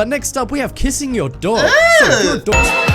But next up, we have kissing your dog. So if you're a dog...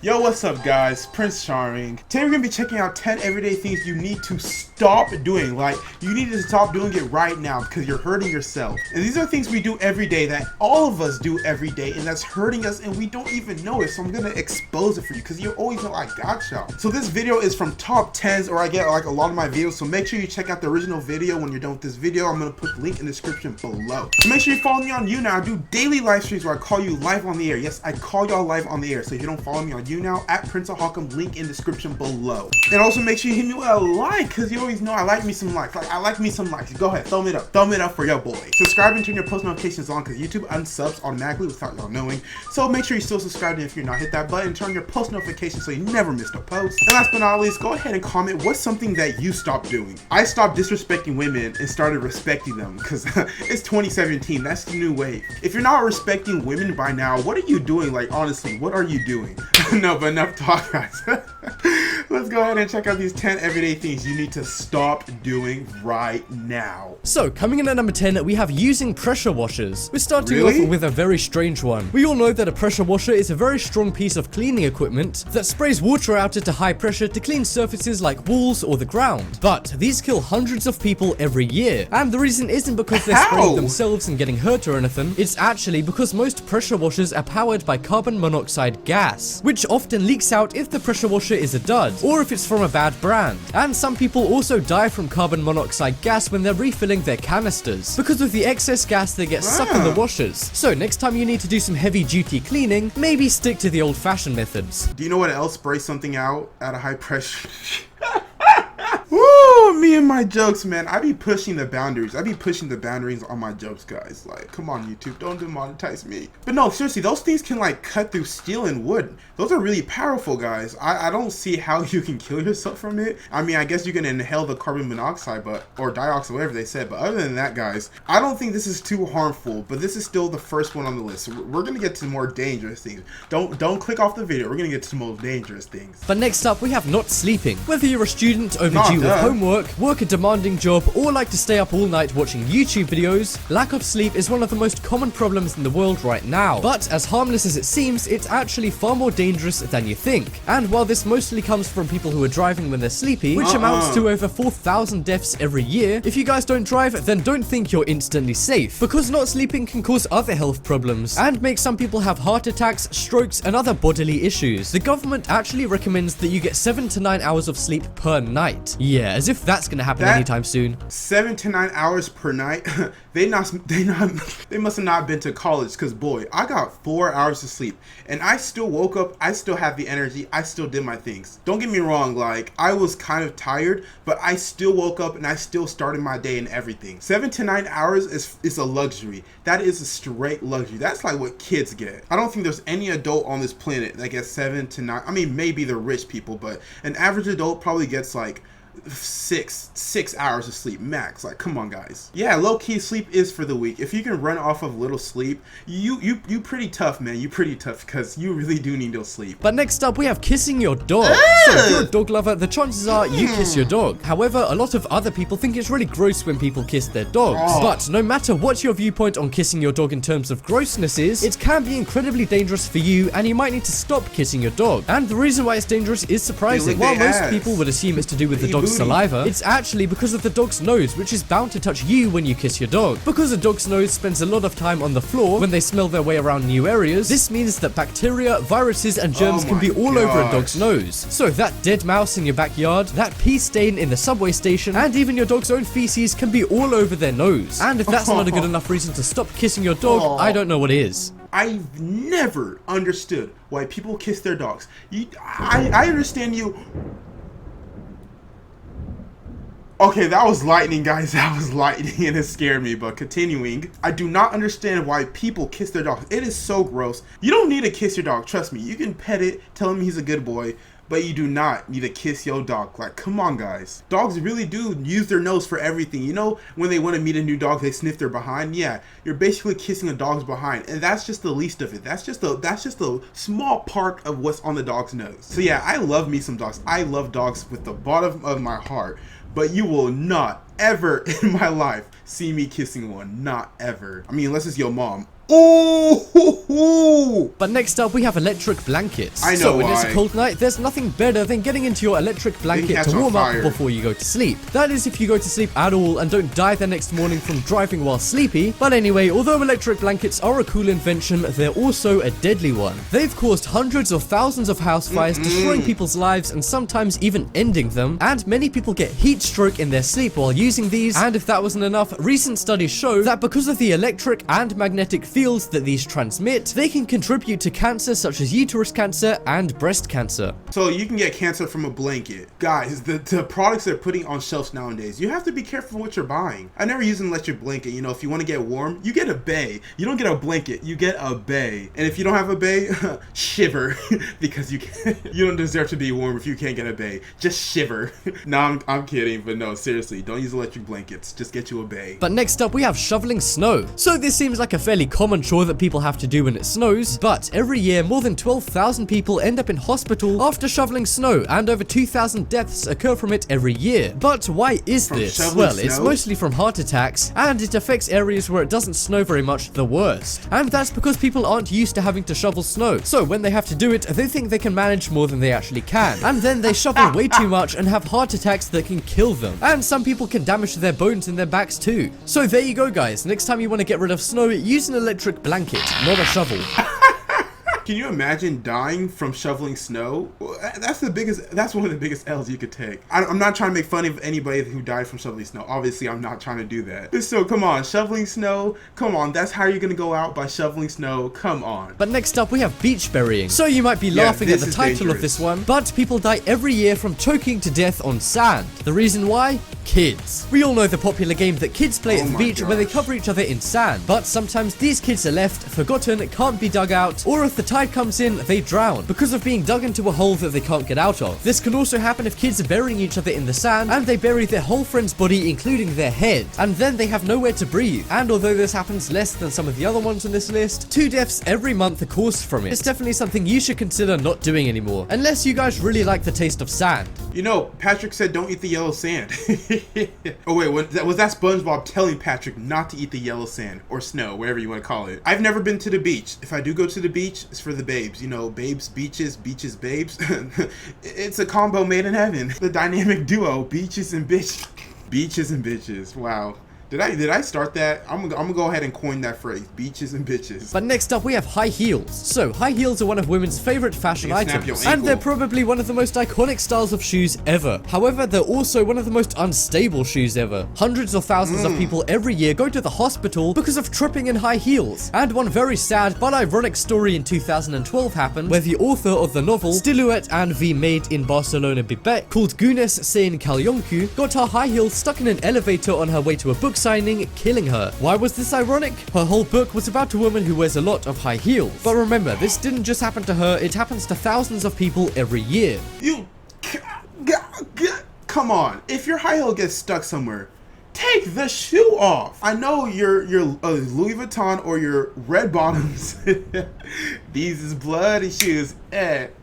Yo, what's up guys? Prince Charming. Today we're gonna be checking out 10 everyday things you need to stop doing. Like, you need to stop doing it right now because you're hurting yourself. And these are things we do every day that all of us do every day, and that's hurting us and we don't even know it. So I'm gonna expose it for you because you always know I got y'all. So this video is from top 10s, or I get like a lot of my videos. So make sure you check out the original video when you're done with this video. I'm gonna put the link in the description below. So make sure you follow me on YouNow. I do daily live streams where I call you live on the air. Yes, I call y'all live on the air. So if you don't follow me on YouNow, at Prince of Hawkham, link in description below. And also make sure you hit me with a like, because you always know I like me some likes. Like, I like me some likes. Go ahead, thumb it up for your boy. Subscribe and turn your post notifications on, because YouTube unsubs automatically without y'all knowing. So make sure you still subscribe, and if you're not, hit that button, turn your post notifications so you never miss a post. And last but not least, go ahead and comment what's something that you stopped doing. I stopped disrespecting women and started respecting them, because it's 2017. That's the new wave. If you're not respecting women by now, what are you doing? Like, honestly, what are you doing? No, but enough talk, guys. Let's go ahead and check out these 10 everyday things you need to stop doing right now. So, coming in at number 10, we have using pressure washers. We're starting off with a very strange one. We all know that a pressure washer is a very strong piece of cleaning equipment that sprays water out at a high pressure to clean surfaces like walls or the ground. But these kill hundreds of people every year. And the reason isn't because they're spraying themselves and getting hurt or anything. It's actually because most pressure washers are powered by carbon monoxide gas, which often leaks out if the pressure washer is a dud, or if it's from a bad brand. And some people also die from carbon monoxide gas when they're refilling their canisters, because of the excess gas that gets stuck in the washers. So next time you need to do some heavy duty cleaning, maybe stick to the old fashioned methods. Do you know what else sprays something out at a high pressure? Woo, me and my jokes, man. I be pushing the boundaries. I be pushing the boundaries on my jokes, guys. Like, come on, YouTube, don't demonetize me. But no, seriously, those things can like cut through steel and wood. Those are really powerful, guys. I don't see how you can kill yourself from it. I mean, I guess you can inhale the carbon monoxide, or dioxide, whatever they said. But other than that, guys, I don't think this is too harmful. But this is still the first one on the list. So we're gonna get to more dangerous things. Don't click off the video. We're gonna get to the most dangerous things. But next up, we have not sleeping. Whether you're a student overdue with homework, work a demanding job, or like to stay up all night watching YouTube videos, lack of sleep is one of the most common problems in the world right now. But as harmless as it seems, it's actually far more dangerous than you think. And while this mostly comes from people who are driving when they're sleepy, which amounts to over 4,000 deaths every year, if you guys don't drive, then don't think you're instantly safe, because not sleeping can cause other health problems and make some people have heart attacks, strokes, and other bodily issues. The government actually recommends that you get 7 to 9 hours of sleep per night. Yeah, as if that's gonna happen anytime soon. 7 to 9 hours per night. They must have not been to college, because boy, I got 4 hours of sleep and I still woke up. I still have the energy. I still did my things. Don't get me wrong, like, I was kind of tired, but I still woke up and I still started my day and everything. 7 to 9 hours is a luxury. That is a straight luxury. That's like what kids get. I don't think there's any adult on this planet that gets 7 to 9. I mean, maybe the rich people, but an average adult probably gets like six hours of sleep max. Like, come on, guys. Yeah, low-key, sleep is for the weak. If you can run off of little sleep, you pretty tough, man. You pretty tough, because you really do need to sleep. But next up, we have kissing your dog. So if you're a dog lover, the chances are you kiss your dog. However, a lot of other people think it's really gross when people kiss their dogs. But no matter what your viewpoint on kissing your dog in terms of grossness is, it can be incredibly dangerous for you, and you might need to stop kissing your dog. And the reason why it's dangerous is surprising. While most people would assume it's to do with the dog's saliva, it's actually because of the dog's nose, which is bound to touch you when you kiss your dog. Because a dog's nose spends a lot of time on the floor when they smell their way around new areas, this means that bacteria, viruses, and germs can be all over a dog's nose. So that dead mouse in your backyard, that pee stain in the subway station, and even your dog's own feces can be all over their nose. And if that's not a good enough reason to stop kissing your dog, I don't know what is. I've never understood why people kiss their dogs. I understand you. Okay, that was lightning, guys. That was lightning and it scared me, but continuing. I do not understand why people kiss their dogs. It is so gross. You don't need to kiss your dog, trust me. You can pet it, tell him he's a good boy, but you do not need to kiss your dog. Like, come on, guys. Dogs really do use their nose for everything. You know, when they want to meet a new dog, they sniff their behind. Yeah, you're basically kissing a dog's behind, and that's just the least of it. That's just a small part of what's on the dog's nose. So yeah, I love me some dogs. I love dogs with the bottom of my heart, but you will not ever in my life see me kissing one. Not ever. I mean, unless it's your mom. Ooh! But next up, we have electric blankets. I know So when it's why. a cold night, there's nothing better than getting into your electric blanket catch to on warm up fire. before you go to sleep. That is if you go to sleep at all and don't die the next morning from driving while sleepy. But anyway, although electric blankets are a cool invention, they're also a deadly one. They've caused hundreds of thousands of house fires, destroying people's lives and sometimes even ending them. And many people get heat stroke in their sleep while using these. And if that wasn't enough, recent studies show that because of the electric and magnetic fields that these transmit, they can contribute to cancer such as uterus cancer and breast cancer. So you can get cancer from a blanket. Guys, the products they're putting on shelves nowadays, you have to be careful what you're buying. I never use an electric blanket. You know, if you want to get warm, you get a bay. You don't get a blanket, you get a bay. And if you don't have a bay, shiver, because you don't deserve to be warm if you can't get a bay. Just shiver. No, I'm kidding, but no, seriously, don't use electric blankets. Just get you a bay. But next up, we have shoveling snow. So this seems like a fairly common chore that people have to do when it snows, but every year more than 12,000 people end up in hospital after shoveling snow, and over 2,000 deaths occur from it every year. But why is From this? shoveling Well, it's snow? mostly from heart attacks, and it affects areas where it doesn't snow very much the worst. And that's because people aren't used to having to shovel snow, so when they have to do it, they think they can manage more than they actually can. And then they shovel way too much and have heart attacks that can kill them. And some people can damage their bones in their backs too. So there you go, guys. Next time you want to get rid of snow, use an electric blanket, not a shovel. Can you imagine dying from shoveling snow? That's one of the biggest L's you could take. I'm not trying to make fun of anybody who died from shoveling snow. Obviously, I'm not trying to do that. So come on, shoveling snow. Come on, that's how you're gonna go out, by shoveling snow. Come on. But next up, we have beach burying. So you might be laughing at this the is title of dangerous. this one, but people die every year from choking to death on sand. The reason why? Kids. We all know the popular game that kids play at the my beach where they gosh. cover each other in sand. But sometimes these kids are left, forgotten, can't be dug out, or if the tide comes in, they drown because of being dug into a hole that they can't get out of. This can also happen if kids are burying each other in the sand and they bury their whole friend's body, including their head, and then they have nowhere to breathe. And although this happens less than some of the other ones on this list, 2 deaths every month are caused from it. It's definitely something you should consider not doing anymore, unless you guys really like the taste of sand. You know, Patrick said don't eat the yellow sand. Oh wait, was that SpongeBob telling Patrick not to eat the yellow sand or snow, whatever you want to call it? I've never been to the beach. If I do go to the beach, it's for the babes. You know, babes, beaches, beaches, babes. It's a combo made in heaven. The dynamic duo, beaches and bitch. Beaches and bitches. Wow. Did I start that? I'm gonna go ahead and coin that phrase, beaches and bitches. But next up, we have high heels. So high heels are one of women's favorite fashion You can snap items, your and they're ankle. probably one of the most iconic styles of shoes ever. However, they're also one of the most unstable shoes ever. Hundreds of thousands of people every year go to the hospital because of tripping in high heels. And one very sad but ironic story in 2012 happened where the author of the novel Stiluet and the Maid in Barcelona Bibet, called Gunes Sain Kalyonku, got her high heels stuck in an elevator on her way to a book signing, killing her. Why was this ironic? Her whole book was about a woman who wears a lot of high heels. But remember, this didn't just happen to her, it happens to thousands of people every year. Come on. If your high heel gets stuck somewhere, take the shoe off. I know your Louis Vuitton or your red bottoms. These is bloody shoes.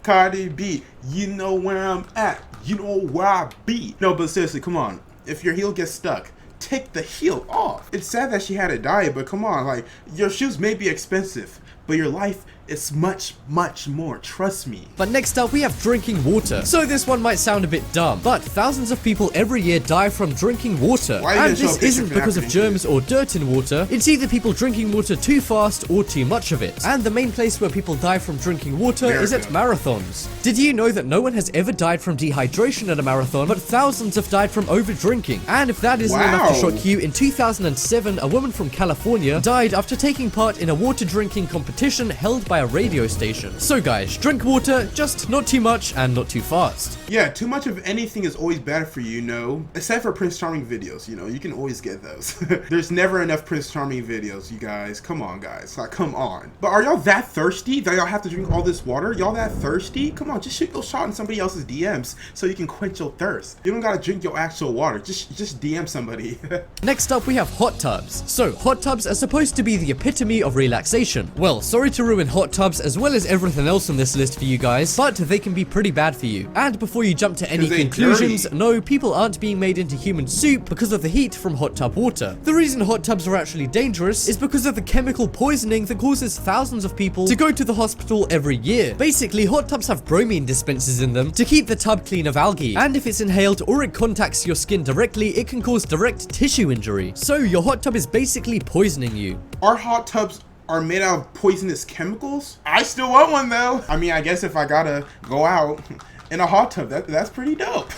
Cardi B. You know where I'm at. You know where I be. No, but seriously, come on. If your heel gets stuck, take the heel off. It's sad that she had to die, but come on, like, your shoes may be expensive, but your life is much, much more. Trust me. But next up, we have drinking water. So this one might sound a bit dumb, but thousands of people every year die from drinking water. Why are you And gonna show a this picture isn't for because of African germs or dirt in water. It's either people drinking water too fast or too much of it. And the main place where people die from drinking water is at marathons. Did you know that no one has ever died from dehydration at a marathon, but thousands have died from over drinking? And if that isn't enough to Wow. shock you, in 2007, a woman from California died after taking part in a water drinking competition competition held by a radio station. So guys, drink water, just not too much and not too fast. Yeah, too much of anything is always bad for you, except for Prince Charming videos, you can always get those. There's never enough Prince Charming videos, you guys. Come on, guys. Like, come on. But are y'all that thirsty that y'all have to drink all this water? Y'all that thirsty? Come on, just shoot your shot in somebody else's DMs so you can quench your thirst. You don't gotta drink your actual water. Just DM somebody. Next up, we have hot tubs. So, hot tubs are supposed to be the epitome of relaxation. Well, sorry to ruin hot tubs as well as everything else on this list for you guys, but they can be pretty bad for you. And before you jump to any conclusions, no, people aren't being made into human soup because of the heat from hot tub water. The reason hot tubs are actually dangerous is because of the chemical poisoning that causes thousands of people to go to the hospital every year. Basically, hot tubs have bromine dispensers in them to keep the tub clean of algae, and if it's inhaled or it contacts your skin directly, it can cause direct tissue injury. So your hot tub is basically poisoning you. Our hot tubs are made out of poisonous chemicals? I still want one though. I mean, I guess if I gotta go out in a hot tub, that's pretty dope.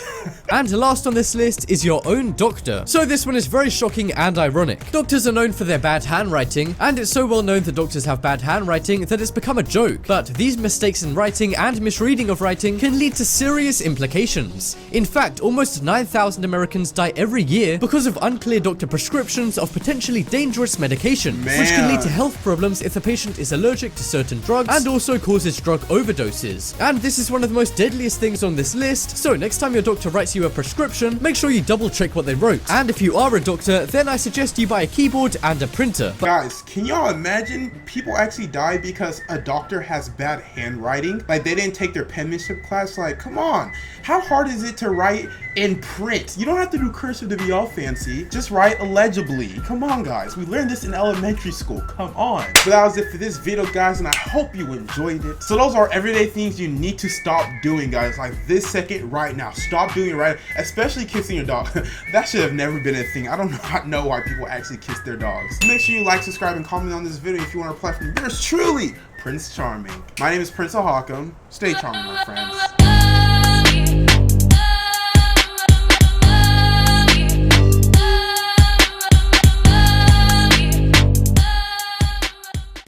And last on this list is your own doctor. So this one is very shocking and ironic. Doctors are known for their bad handwriting, and it's so well known that doctors have bad handwriting that it's become a joke. But these mistakes in writing and misreading of writing can lead to serious implications. In fact, almost 9,000 Americans die every year because of unclear doctor prescriptions of potentially dangerous medication, which can lead to health problems if the patient is allergic to certain drugs and also causes drug overdoses. And this is one of the most deadliest things on this list, so next time your doctor writes you a prescription, make sure you double check what they wrote. And if you are a doctor, then I suggest you buy a keyboard and a printer. Guys, can y'all imagine people actually die because a doctor has bad handwriting? Like, they didn't take their penmanship class? Like, come on. How hard is it to write in print? You don't have to do cursive to be all fancy. Just write illegibly. Come on, guys. We learned this in elementary school. Come on. So that was it for this video, guys, and I hope you enjoyed it. So those are everyday things you need to stop doing, guys. Like this second, right now. Stop doing it right, especially kissing your dog. That should have never been a thing. I don't know why people actually kiss their dogs. Make sure you like, subscribe, and comment on this video if you want to reply from yours truly, Prince Charming. My name is Prince Ahakam. Stay charming, my friends.